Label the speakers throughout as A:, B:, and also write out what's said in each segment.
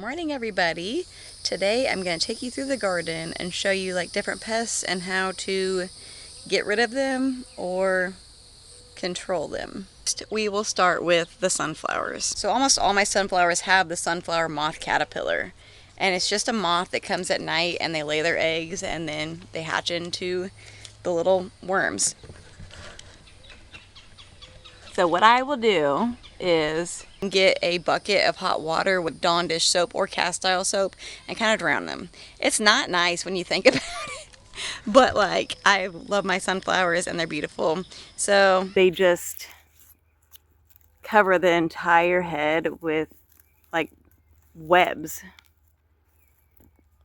A: morning, everybody. Today I'm going to take you through the garden and show you like different pests and how to get rid of them or control them. We will start with the sunflowers. So almost all my sunflowers have the sunflower moth caterpillar, and it's just a moth that comes at night and they lay their eggs and then they hatch into the little worms. So what I will do is get a bucket of hot water with Dawn dish soap or cast iron soap and kind of drown them. It's not nice when you think about it, but like, I love my sunflowers and they're beautiful. So they just cover the entire head with like webs.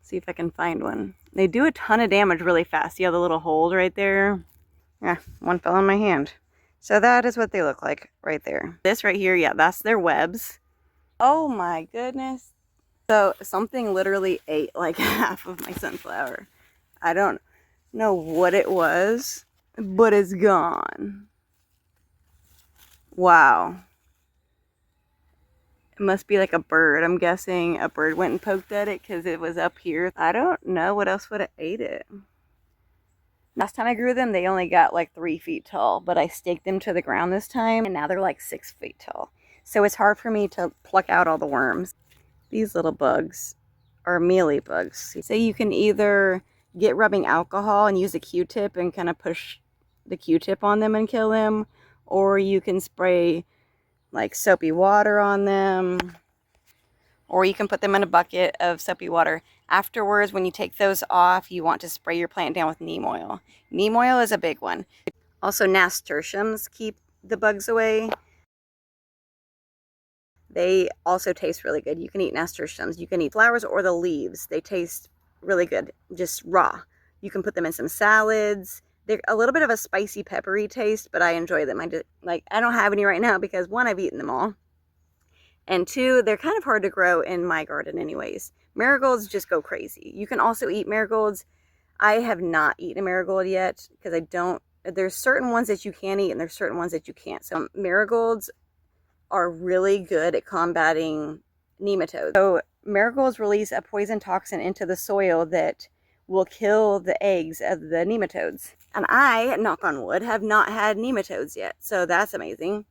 A: See if I can find one. They do a ton of damage really fast. See how the little holes right there? Yeah, one fell on my hand. So that is what they look like right there. This right here, yeah, that's their webs. Oh my goodness. So something literally ate like half of my sunflower. I don't know what it was, but it's gone. Wow. It must be like a bird. I'm guessing a bird went and poked at it because it was up here. I don't know what else would have ate it. Last time I grew them, they only got like 3 feet tall, but I staked them to the ground this time, and now they're like 6 feet tall. So it's hard for me to pluck out all the worms. These little bugs are mealy bugs. So you can either get rubbing alcohol and use a Q-tip and kind of push the Q-tip on them and kill them, or you can spray like soapy water on them, or you can put them in a bucket of soapy water. Afterwards, when you take those off, you want to spray your plant down with neem oil. Neem oil is a big one. Also, nasturtiums keep the bugs away. They also taste really good. You can eat nasturtiums. You can eat flowers or the leaves. They taste really good, just raw. You can put them in some salads. They're a little bit of a spicy, peppery taste, but I enjoy them. I don't have any right now because 1, I've eaten them all. And 2, they're kind of hard to grow in my garden anyways. Marigolds just go crazy. You can also eat marigolds. I have not eaten a marigold yet because there's certain ones that you can eat and there's certain ones that you can't. So marigolds are really good at combating nematodes. So marigolds release a poison toxin into the soil that will kill the eggs of the nematodes. And I, knock on wood, have not had nematodes yet. So that's amazing.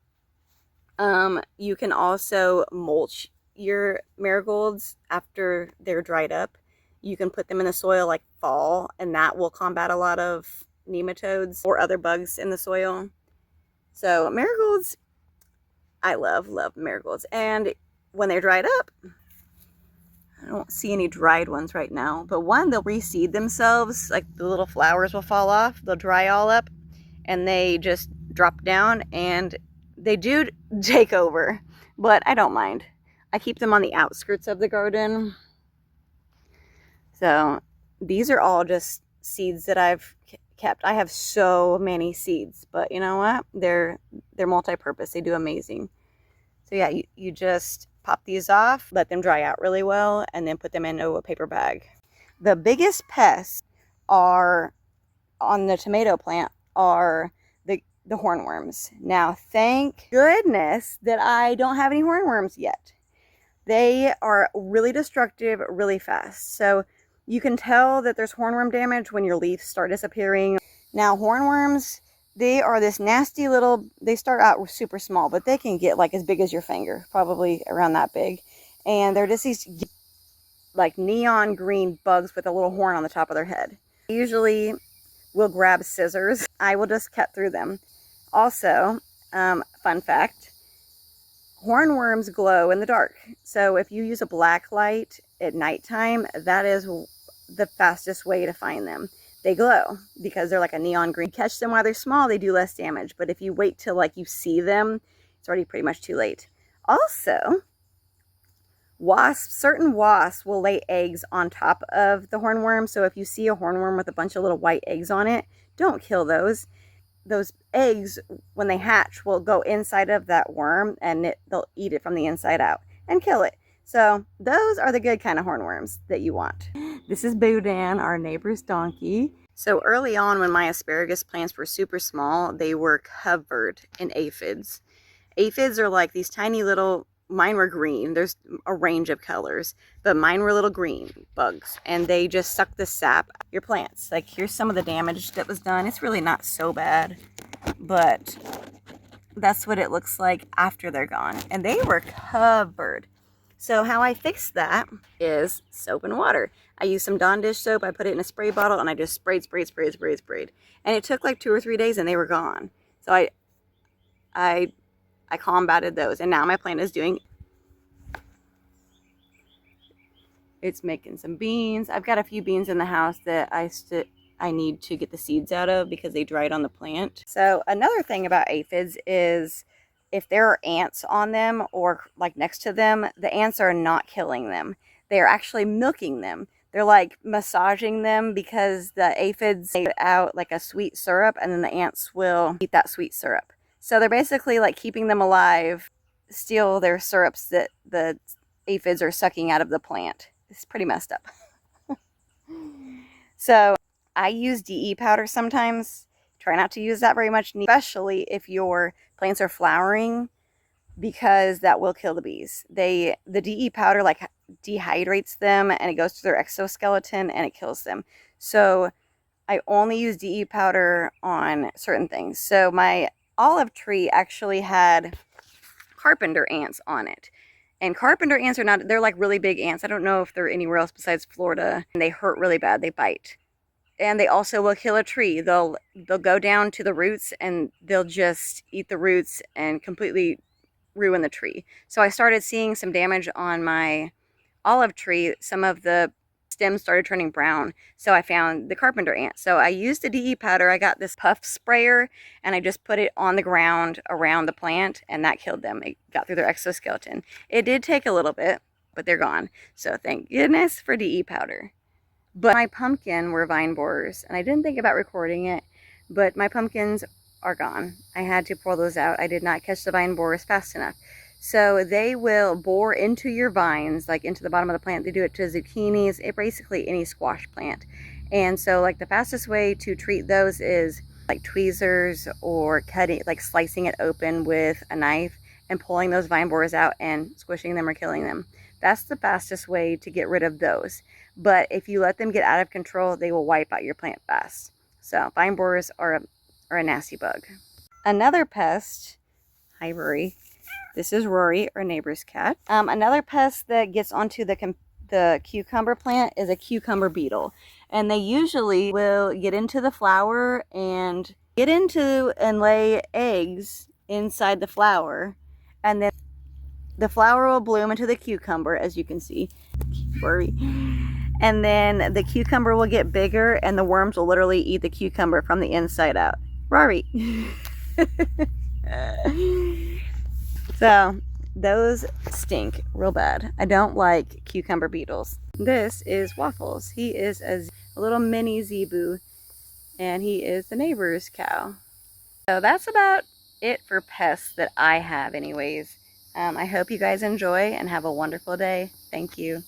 A: You can also mulch your marigolds after they're dried up. You can put them in the soil like fall, and that will combat a lot of nematodes or other bugs in the soil. So marigolds, I love marigolds. And when they're dried up, I don't see any dried ones right now, but they'll reseed themselves. Like the little flowers will fall off, they'll dry all up, and they just drop down, and they do take over, but I don't mind. I keep them on the outskirts of the garden. So these are all just seeds that I've kept. I have so many seeds, but you know what? They're multi-purpose. They do amazing. So yeah, you just pop these off, let them dry out really well, and then put them into a paper bag. The biggest pests are on the tomato plant are the hornworms. Now, thank goodness that I don't have any hornworms yet. They are really destructive really fast. So you can tell that there's hornworm damage when your leaves start disappearing. Now, hornworms, they are this nasty little, they start out super small, but they can get like as big as your finger, probably around that big. And they're just these like neon green bugs with a little horn on the top of their head. Usually we'll grab scissors. I will just cut through them. Also, fun fact, hornworms glow in the dark. So if you use a black light at nighttime, that is the fastest way to find them. They glow because they're like a neon green. Catch them while they're small, they do less damage. But if you wait till like you see them, it's already pretty much too late. Also, certain wasps will lay eggs on top of the hornworm. So if you see a hornworm with a bunch of little white eggs on it, don't kill those. Those eggs, when they hatch, will go inside of that worm and they'll eat it from the inside out and kill it. So those are the good kind of hornworms that you want. This is Boudin, our neighbor's donkey. So early on, when my asparagus plants were super small, they were covered in aphids. Aphids are like these tiny little mine were green. There's a range of colors, but mine were little green bugs, and they just suck the sap out of your plants. Like, here's some of the damage that was done. It's really not so bad, but that's what it looks like after they're gone. And they were covered. So how I fixed that is soap and water. I used some Dawn dish soap. I put it in a spray bottle, and I just sprayed. And it took like 2 or 3 days, and they were gone. So I combated those, and now my plant is doing, it's making some beans. I've got a few beans in the house that I need to get the seeds out of because they dried on the plant. So another thing about aphids is if there are ants on them or like next to them, the ants are not killing them. They are actually milking them. They're like massaging them because the aphids take out like a sweet syrup, and then the ants will eat that sweet syrup. So they're basically like keeping them alive, steal their syrups that the aphids are sucking out of the plant. It's pretty messed up. So I use DE powder sometimes. Try not to use that very much, especially if your plants are flowering, because that will kill the bees. The DE powder like dehydrates them, and it goes to their exoskeleton and it kills them. So I only use DE powder on certain things. So my olive tree actually had carpenter ants on it. And carpenter ants are not, they're like really big ants. I don't know if they're anywhere else besides Florida. And they hurt really bad. They bite. And they also will kill a tree. They'll go down to the roots, and they'll just eat the roots and completely ruin the tree. So I started seeing some damage on my olive tree. Some of the stems started turning brown. So I found the carpenter ant. So I used the DE powder. I got this puff sprayer, and I just put it on the ground around the plant, and that killed them. It got through their exoskeleton. It did take a little bit, but they're gone. So thank goodness for DE powder. But my pumpkin were vine borers, and I didn't think about recording it, but my pumpkins are gone. I had to pull those out. I did not catch the vine borers fast enough. So they will bore into your vines, like into the bottom of the plant. They do it to zucchinis, basically any squash plant. And so like the fastest way to treat those is like tweezers, or cutting, like slicing it open with a knife and pulling those vine borers out and squishing them or killing them. That's the fastest way to get rid of those. But if you let them get out of control, they will wipe out your plant fast. So vine borers are a nasty bug. Another pest, hi Rory. This is Rory, our neighbor's cat. Another pest that gets onto the cucumber plant is a cucumber beetle. And they usually will get into the flower and lay eggs inside the flower. And then the flower will bloom into the cucumber, as you can see. Rory. And then the cucumber will get bigger, and the worms will literally eat the cucumber from the inside out. Rory. So those stink real bad. I don't like cucumber beetles. This is Waffles. He is a little mini zebu, and he is the neighbor's cow. So that's about it for pests that I have anyways. I hope you guys enjoy and have a wonderful day. Thank you.